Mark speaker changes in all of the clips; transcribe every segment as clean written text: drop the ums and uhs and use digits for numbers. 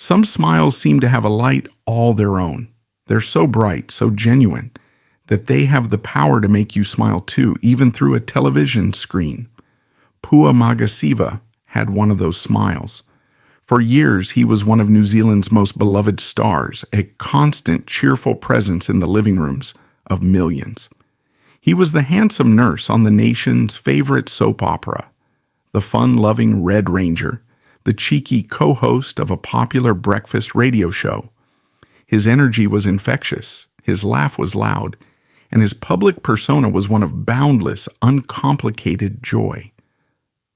Speaker 1: Some smiles seem to have a light all their own. They're so bright, so genuine, that they have the power to make you smile too, even through a television screen. Pua Magasiva had one of those smiles. For years, he was one of New Zealand's most beloved stars, a constant, cheerful presence in the living rooms of millions. He was the handsome nurse on the nation's favorite soap opera, the fun-loving Red Ranger, the cheeky co-host of a popular breakfast radio show. His energy was infectious, his laugh was loud, and his public persona was one of boundless, uncomplicated joy.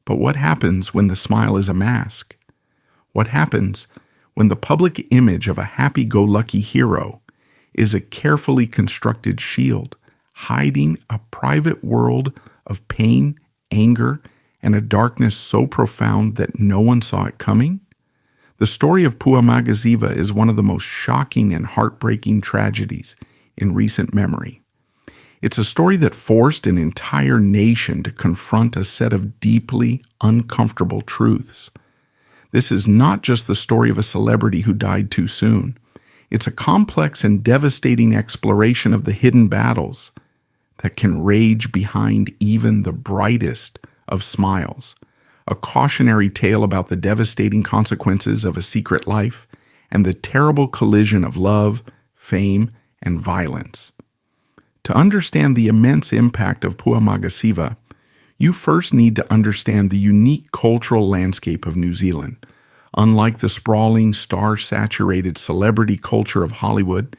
Speaker 1: But what happens when the smile is a mask? What happens when the public image of a happy-go-lucky hero is a carefully constructed shield, hiding a private world of pain, anger, and a darkness so profound that no one saw it coming? The story of Pua Magasiva is one of the most shocking and heartbreaking tragedies in recent memory. It's a story that forced an entire nation to confront a set of deeply uncomfortable truths. This is not just the story of a celebrity who died too soon. It's a complex and devastating exploration of the hidden battles that can rage behind even the brightest of smiles. A cautionary tale about the devastating consequences of a secret life and the terrible collision of love, fame, and violence. To understand the immense impact of Pua Magasiva, you first need to understand the unique cultural landscape of New Zealand. Unlike the sprawling, star-saturated celebrity culture of Hollywood,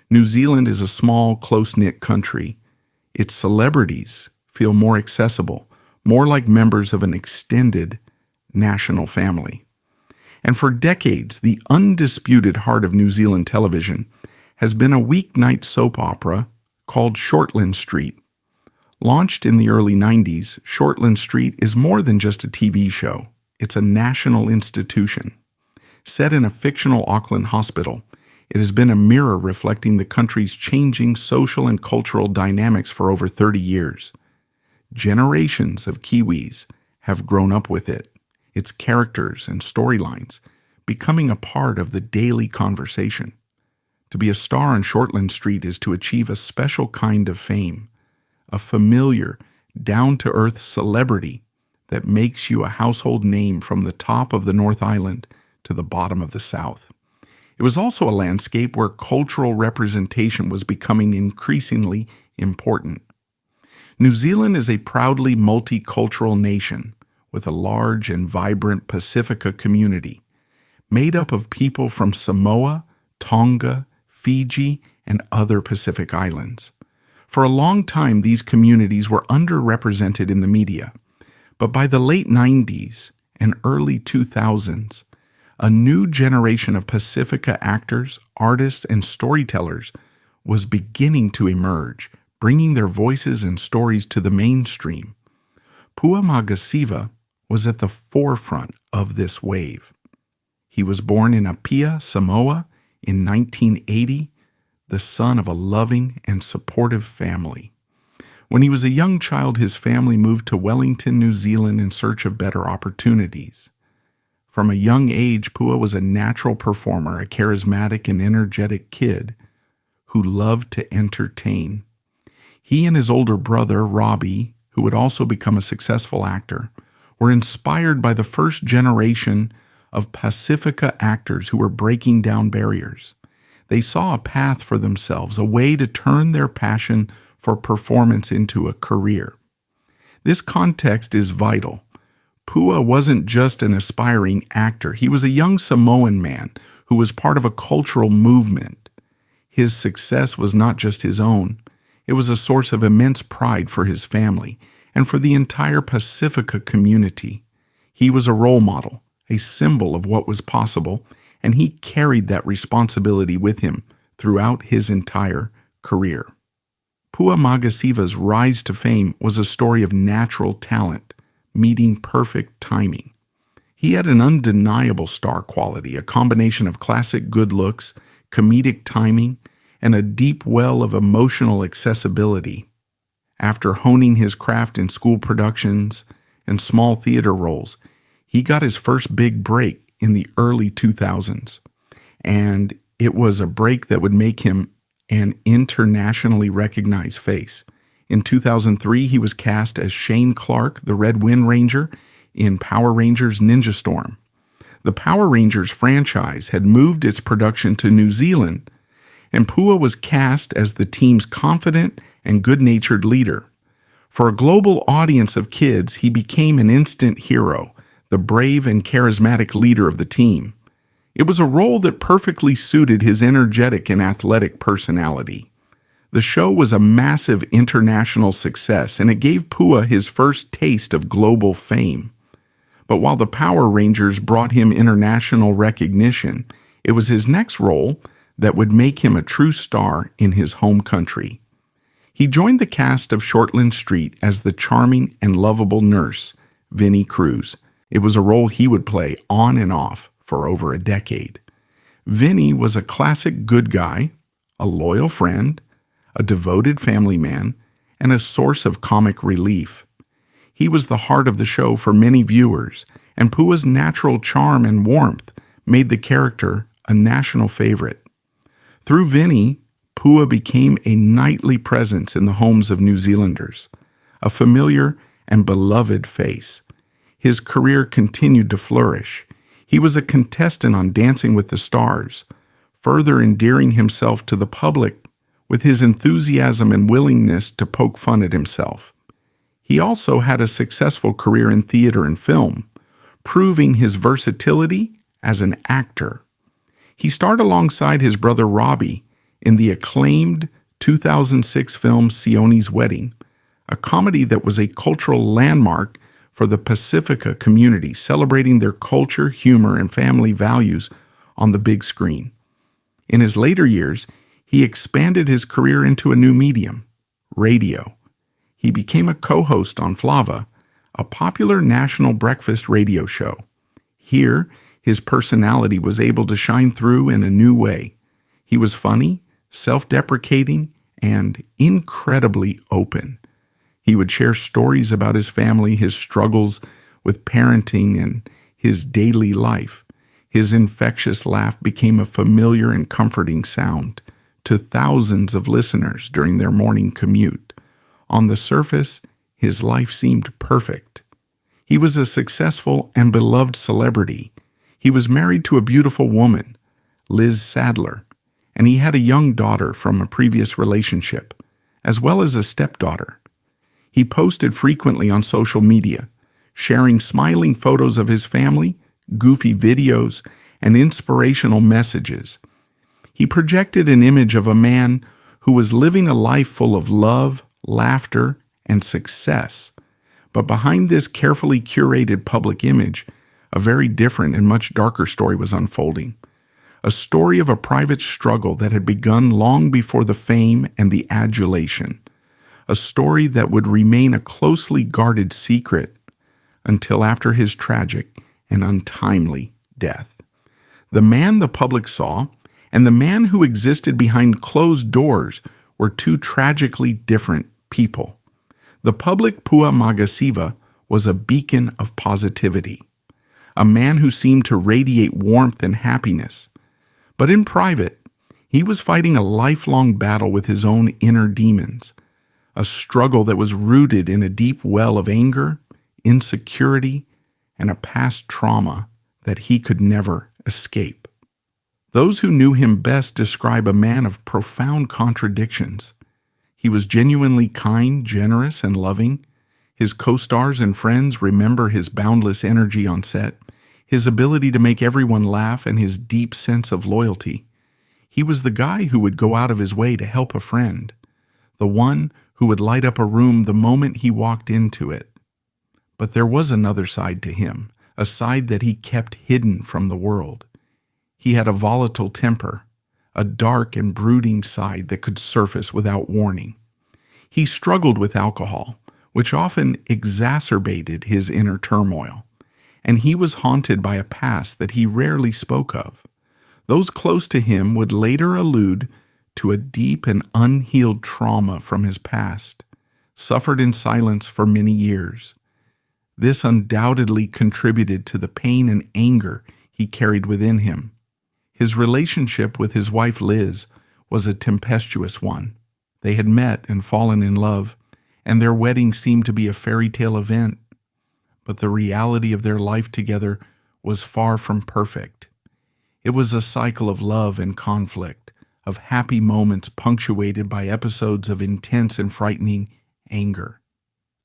Speaker 1: New Zealand is a small, close-knit country. Its celebrities feel more accessible, more like members of an extended national family. And for decades, the undisputed heart of New Zealand television has been a weeknight soap opera called Shortland Street. Launched in the early 90s, Shortland Street is more than just a TV show. It's a national institution. Set in a fictional Auckland hospital, it has been a mirror reflecting the country's changing social and cultural dynamics for over 30 years. Generations of Kiwis have grown up with it, its characters and storylines, becoming a part of the daily conversation. To be a star on Shortland Street is to achieve a special kind of fame, a familiar, down-to-earth celebrity that makes you a household name from the top of the North Island to the bottom of the South. It was also a landscape where cultural representation was becoming increasingly important. New Zealand is a proudly multicultural nation with a large and vibrant Pasifika community, made up of people from Samoa, Tonga, Fiji, and other Pacific islands. For a long time, these communities were underrepresented in the media, but by the late 90s and early 2000s, a new generation of Pasifika actors, artists, and storytellers was beginning to emerge, bringing their voices and stories to the mainstream. Pua Magasiva was at the forefront of this wave. He was born in Apia, Samoa, in 1980, the son of a loving and supportive family. When he was a young child, his family moved to Wellington, New Zealand in search of better opportunities. From a young age, Pua was a natural performer, a charismatic and energetic kid who loved to entertain. He and his older brother, Robbie, who would also become a successful actor, were inspired by the first generation of Pasifika actors who were breaking down barriers. They saw a path for themselves, a way to turn their passion for performance into a career. This context is vital. Pua wasn't just an aspiring actor. He was a young Samoan man who was part of a cultural movement. His success was not just his own. It was a source of immense pride for his family and for the entire Pasifika community. He was a role model, a symbol of what was possible, and he carried that responsibility with him throughout his entire career. Pua Magasiva's rise to fame was a story of natural talent meeting perfect timing. He had an undeniable star quality, a combination of classic good looks, comedic timing, and a deep well of emotional accessibility. After honing his craft in school productions and small theater roles, he got his first big break in the early 2000s. and it was a break that would make him an internationally recognized face. In 2003, he was cast as Shane Clark, the Red Wind Ranger, in Power Rangers Ninja Storm. The Power Rangers franchise had moved its production to New Zealand, and Pua was cast as the team's confident and good-natured leader. For a global audience of kids, he became an instant hero, the brave and charismatic leader of the team. It was a role that perfectly suited his energetic and athletic personality. The show was a massive international success, and it gave Pua his first taste of global fame. But while the Power Rangers brought him international recognition, it was his next role that would make him a true star in his home country. He joined the cast of Shortland Street as the charming and lovable nurse, Vinnie Cruz. It was a role he would play on and off for over a decade. Vinnie was a classic good guy, a loyal friend, a devoted family man, and a source of comic relief. He was the heart of the show for many viewers, and Pua's natural charm and warmth made the character a national favorite. Through Vinnie, Pua became a nightly presence in the homes of New Zealanders, a familiar and beloved face. His career continued to flourish. He was a contestant on Dancing with the Stars, further endearing himself to the public with his enthusiasm and willingness to poke fun at himself. He also had a successful career in theater and film, proving his versatility as an actor. He starred alongside his brother Robbie in the acclaimed 2006 film Sione's Wedding, a comedy that was a cultural landmark for the Pasifika community, celebrating their culture, humor, and family values on the big screen. In his later years, he expanded his career into a new medium, radio. He became a co-host on Flava, a popular national breakfast radio show. Here, his personality was able to shine through in a new way. He was funny, self-deprecating, and incredibly open. He would share stories about his family, his struggles with parenting, and his daily life. His infectious laugh became a familiar and comforting sound to thousands of listeners during their morning commute. On the surface, his life seemed perfect. He was a successful and beloved celebrity. He was married to a beautiful woman, Liz Sadler, and he had a young daughter from a previous relationship, as well as a stepdaughter. He posted frequently on social media, sharing smiling photos of his family, goofy videos, and inspirational messages. He projected an image of a man who was living a life full of love, laughter, and success. But behind this carefully curated public image, a very different and much darker story was unfolding. A story of a private struggle that had begun long before the fame and the adulation. A story that would remain a closely guarded secret until after his tragic and untimely death. The man the public saw and the man who existed behind closed doors were two tragically different people. The public Pua Magasiva was a beacon of positivity, a man who seemed to radiate warmth and happiness. But in private, he was fighting a lifelong battle with his own inner demons, a struggle that was rooted in a deep well of anger, insecurity, and a past trauma that he could never escape. Those who knew him best describe a man of profound contradictions. He was genuinely kind, generous, and loving. His co-stars and friends remember his boundless energy on set, his ability to make everyone laugh, and his deep sense of loyalty. He was the guy who would go out of his way to help a friend, the one who would light up a room the moment he walked into it. But there was another side to him, a side that he kept hidden from the world. He had a volatile temper, a dark and brooding side that could surface without warning. He struggled with alcohol, which often exacerbated his inner turmoil, and he was haunted by a past that he rarely spoke of. Those close to him would later allude to a deep and unhealed trauma from his past, suffered in silence for many years. This undoubtedly contributed to the pain and anger he carried within him. His relationship with his wife Liz was a tempestuous one. They had met and fallen in love, and their wedding seemed to be a fairy tale event. But the reality of their life together was far from perfect. It was a cycle of love and conflict, of happy moments punctuated by episodes of intense and frightening anger.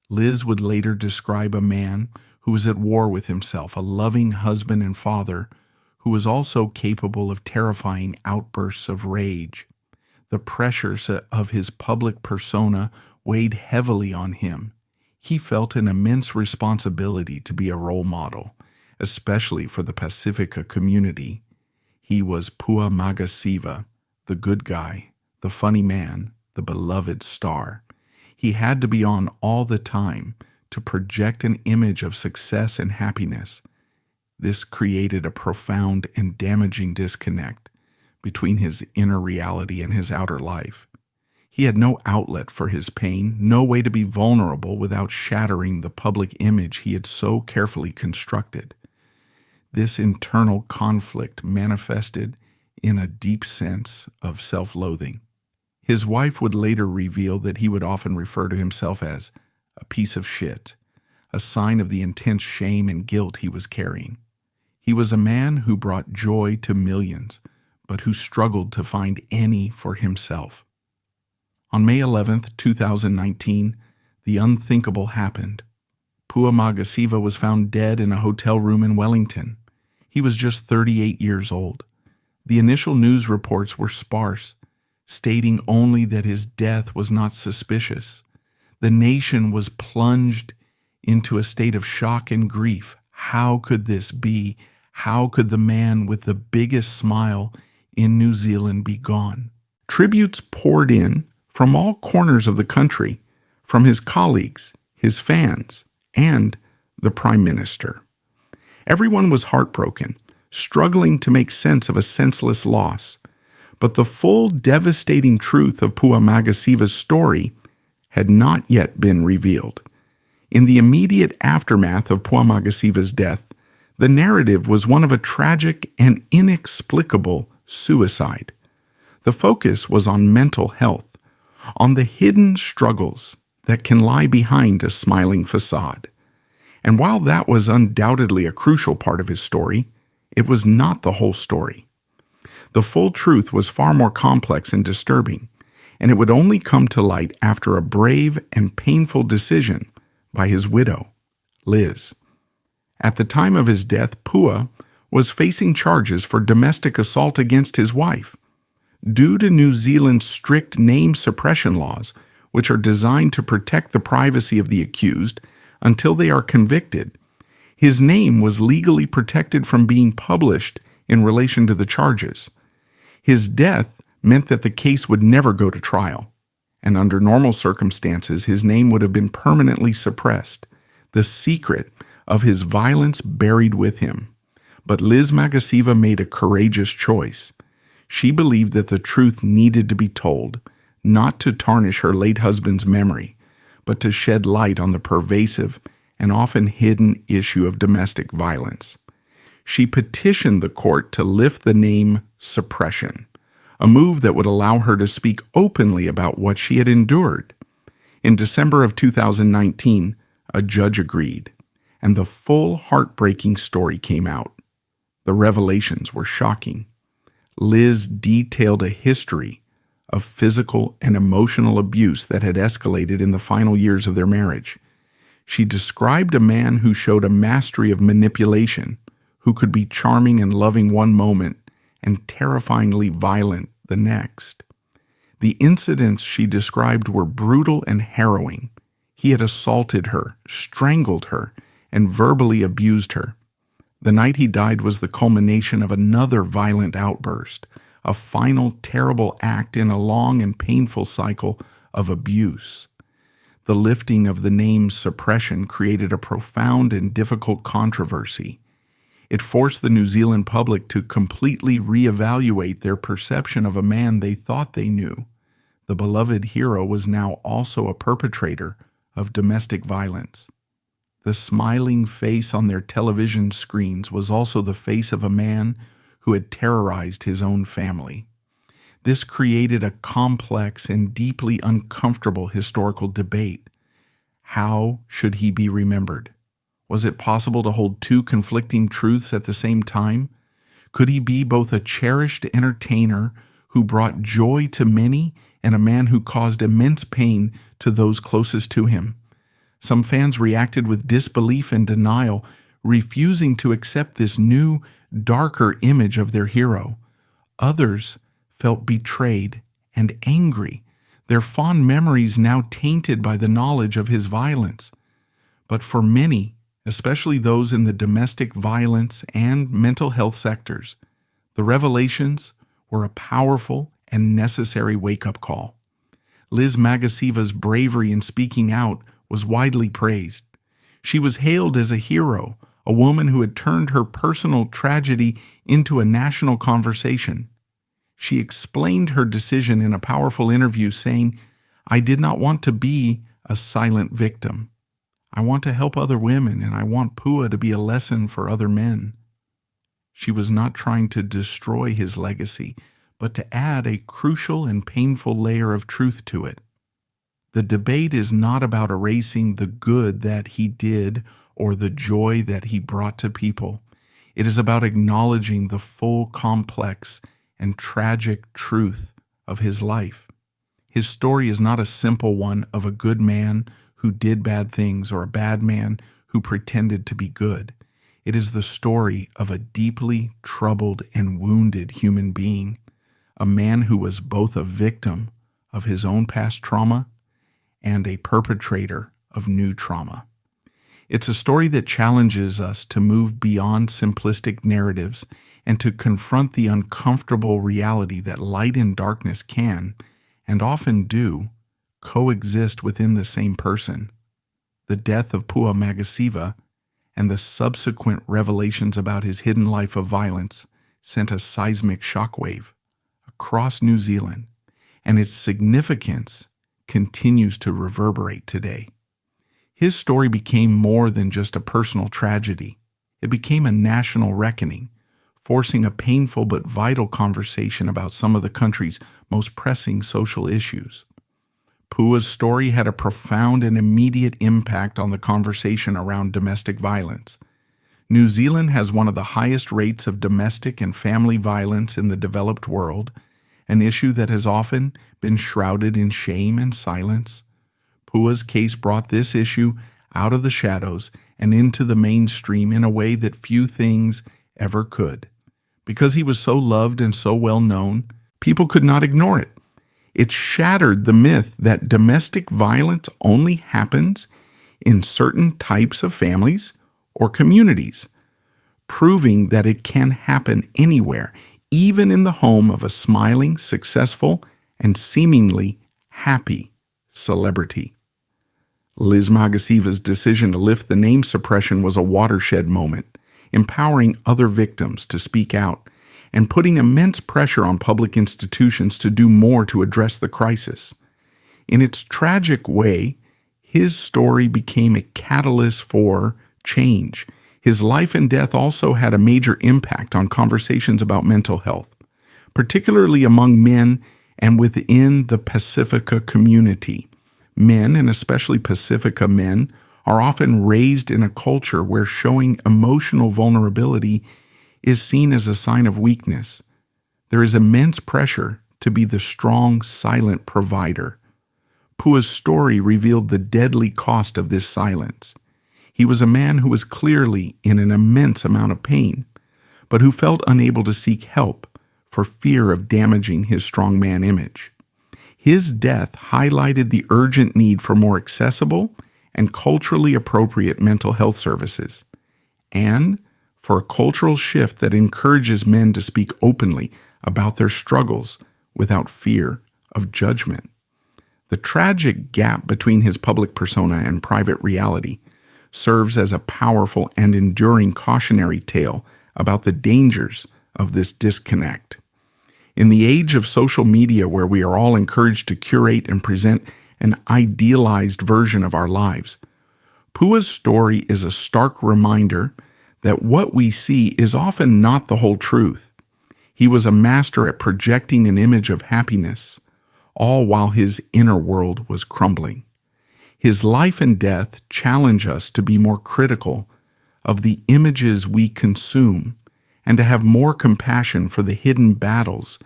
Speaker 1: Liz would later describe a man who was at war with himself, a loving husband and father who was also capable of terrifying outbursts of rage. The pressures of his public persona weighed heavily on him. He felt an immense responsibility to be a role model, especially for the Pasifika community. He was Pua Magasiva, the good guy, the funny man, the beloved star. He had to be on all the time to project an image of success and happiness. This created a profound and damaging disconnect between his inner reality and his outer life. He had no outlet for his pain, no way to be vulnerable without shattering the public image he had so carefully constructed. This internal conflict manifested in a deep sense of self-loathing. His wife would later reveal that he would often refer to himself as a piece of shit, a sign of the intense shame and guilt he was carrying. He was a man who brought joy to millions, but who struggled to find any for himself. On May 11, 2019, the unthinkable happened. Pua Magasiva was found dead in a hotel room in Wellington. He was just 38 years old. The initial news reports were sparse, stating only that his death was not suspicious. The nation was plunged into a state of shock and grief. How could this be? How could the man with the biggest smile in New Zealand be gone? Tributes poured in from all corners of the country, from his colleagues, his fans, and the Prime Minister. Everyone was heartbroken, struggling to make sense of a senseless loss. But the full devastating truth of Pua Magasiva's story had not yet been revealed. In the immediate aftermath of Pua Magasiva's death, the narrative was one of a tragic and inexplicable suicide. The focus was on mental health, on the hidden struggles that can lie behind a smiling facade. And while that was undoubtedly a crucial part of his story, it was not the whole story. The full truth was far more complex and disturbing, and it would only come to light after a brave and painful decision by his widow, Liz. At the time of his death, Pua was facing charges for domestic assault against his wife. Due to New Zealand's strict name suppression laws, which are designed to protect the privacy of the accused until they are convicted, his name was legally protected from being published in relation to the charges. His death meant that the case would never go to trial, and under normal circumstances, his name would have been permanently suppressed, the secret of his violence buried with him. But Liz Magasiva made a courageous choice. She believed that the truth needed to be told, not to tarnish her late husband's memory, but to shed light on the pervasive and often hidden issue of domestic violence. She petitioned the court to lift the name suppression, a move that would allow her to speak openly about what she had endured. In December of 2019, a judge agreed, and the full heartbreaking story came out. The revelations were shocking. Liz detailed a history of physical and emotional abuse that had escalated in the final years of their marriage. She described a man who showed a mastery of manipulation, who could be charming and loving one moment and terrifyingly violent the next. The incidents she described were brutal and harrowing. He had assaulted her, strangled her, and verbally abused her. The night he died was the culmination of another violent outburst, a final terrible act in a long and painful cycle of abuse. The lifting of the name suppression created a profound and difficult controversy. It forced the New Zealand public to completely reevaluate their perception of a man they thought they knew. The beloved hero was now also a perpetrator of domestic violence. The smiling face on their television screens was also the face of a man who had terrorized his own family. This created a complex and deeply uncomfortable historical debate. How should he be remembered? Was it possible to hold two conflicting truths at the same time? Could he be both a cherished entertainer who brought joy to many and a man who caused immense pain to those closest to him? Some fans reacted with disbelief and denial, refusing to accept this new, darker image of their hero. Others felt betrayed and angry, their fond memories now tainted by the knowledge of his violence. But for many, especially those in the domestic violence and mental health sectors, the revelations were a powerful and necessary wake-up call. Liz Magasiva's bravery in speaking out was widely praised. She was hailed as a hero, a woman who had turned her personal tragedy into a national conversation. She explained her decision in a powerful interview, saying, "I did not want to be a silent victim. I want to help other women, and I want Pua to be a lesson for other men." She was not trying to destroy his legacy, but to add a crucial and painful layer of truth to it. The debate is not about erasing the good that he did or the joy that he brought to people. It is about acknowledging the full, complex, and tragic truth of his life. His story is not a simple one of a good man who did bad things or a bad man who pretended to be good. It is the story of a deeply troubled and wounded human being, a man who was both a victim of his own past trauma and a perpetrator of new trauma. It's a story that challenges us to move beyond simplistic narratives and to confront the uncomfortable reality that light and darkness can, and often do, coexist within the same person. The death of Pua Magasiva and the subsequent revelations about his hidden life of violence sent a seismic shockwave across New Zealand, and its significance continues to reverberate today. His story became more than just a personal tragedy. It became a national reckoning, forcing a painful but vital conversation about some of the country's most pressing social issues. Pua's story had a profound and immediate impact on the conversation around domestic violence. New Zealand has one of the highest rates of domestic and family violence in the developed world, an issue that has often been shrouded in shame and silence. Pua's case brought this issue out of the shadows and into the mainstream in a way that few things ever could. Because he was so loved and so well known, people could not ignore it. It shattered the myth that domestic violence only happens in certain types of families or communities, proving that it can happen anywhere, even in the home of a smiling, successful, and seemingly happy celebrity. Liz Magasiva's decision to lift the name suppression was a watershed moment, empowering other victims to speak out and putting immense pressure on public institutions to do more to address the crisis. In its tragic way, his story became a catalyst for change. His life and death also had a major impact on conversations about mental health, particularly among men and within the Pasifika community. Men, and especially Pasifika men, are often raised in a culture where showing emotional vulnerability is seen as a sign of weakness. There is immense pressure to be the strong, silent provider. Pua's story revealed the deadly cost of this silence. He was a man who was clearly in an immense amount of pain, but who felt unable to seek help for fear of damaging his strongman image. His death highlighted the urgent need for more accessible and culturally appropriate mental health services, and for a cultural shift that encourages men to speak openly about their struggles without fear of judgment. The tragic gap between his public persona and private reality serves as a powerful and enduring cautionary tale about the dangers of this disconnect. In the age of social media, where we are all encouraged to curate and present an idealized version of our lives, Pua's story is a stark reminder that what we see is often not the whole truth. He was a master at projecting an image of happiness, all while his inner world was crumbling. His life and death challenge us to be more critical of the images we consume and to have more compassion for the hidden battles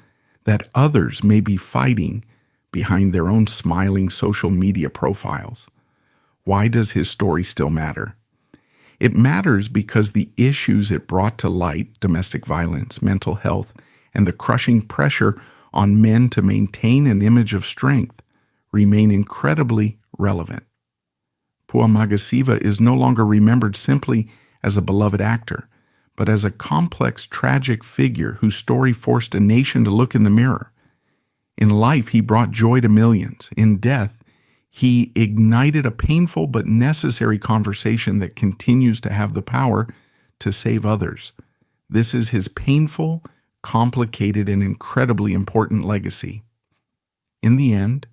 Speaker 1: that others may be fighting behind their own smiling social media profiles. Why does his story still matter? It matters because the issues it brought to light, domestic violence, mental health, and the crushing pressure on men to maintain an image of strength, remain incredibly relevant. Pua Magasiva is no longer remembered simply as a beloved actor, but as a complex, tragic figure whose story forced a nation to look in the mirror. In life, he brought joy to millions. In death, he ignited a painful but necessary conversation that continues to have the power to save others. This is his painful, complicated, and incredibly important legacy. In the end,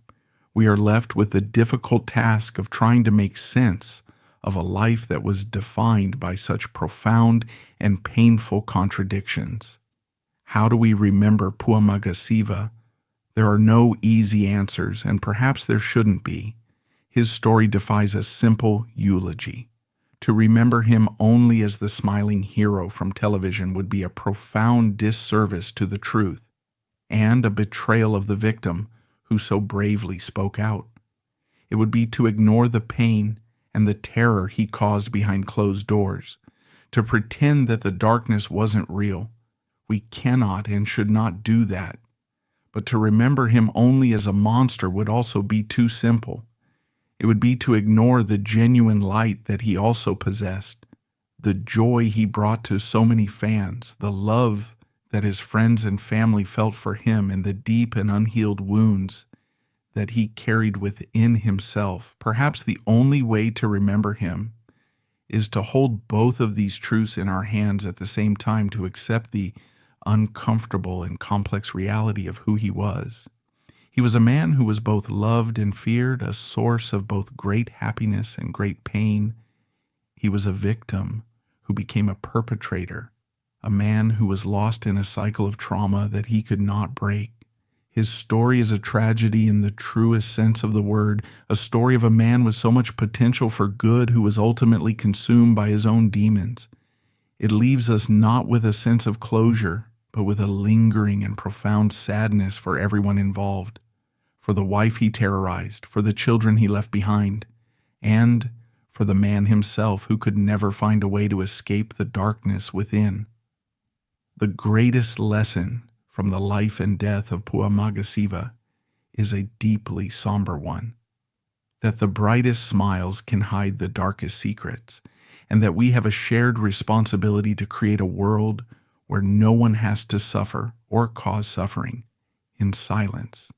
Speaker 1: we are left with the difficult task of trying to make sense of a life that was defined by such profound and painful contradictions. How do we remember Pua Magasiva? There are no easy answers, and perhaps there shouldn't be. His story defies a simple eulogy. To remember him only as the smiling hero from television would be a profound disservice to the truth and a betrayal of the victim who so bravely spoke out. It would be to ignore the pain and the terror he caused behind closed doors, to pretend that the darkness wasn't real. We cannot and should not do that. But to remember him only as a monster would also be too simple. It would be to ignore the genuine light that he also possessed, the joy he brought to so many fans, the love that his friends and family felt for him, and the deep and unhealed wounds that he carried within himself. Perhaps the only way to remember him is to hold both of these truths in our hands at the same time, to accept the uncomfortable and complex reality of who he was. He was a man who was both loved and feared, a source of both great happiness and great pain. He was a victim who became a perpetrator, a man who was lost in a cycle of trauma that he could not break. His story is a tragedy in the truest sense of the word, a story of a man with so much potential for good who was ultimately consumed by his own demons. It leaves us not with a sense of closure, but with a lingering and profound sadness for everyone involved, for the wife he terrorized, for the children he left behind, and for the man himself who could never find a way to escape the darkness within. The greatest lesson from the life and death of Pua Magasiva is a deeply somber one, that the brightest smiles can hide the darkest secrets, and that we have a shared responsibility to create a world where no one has to suffer or cause suffering in silence.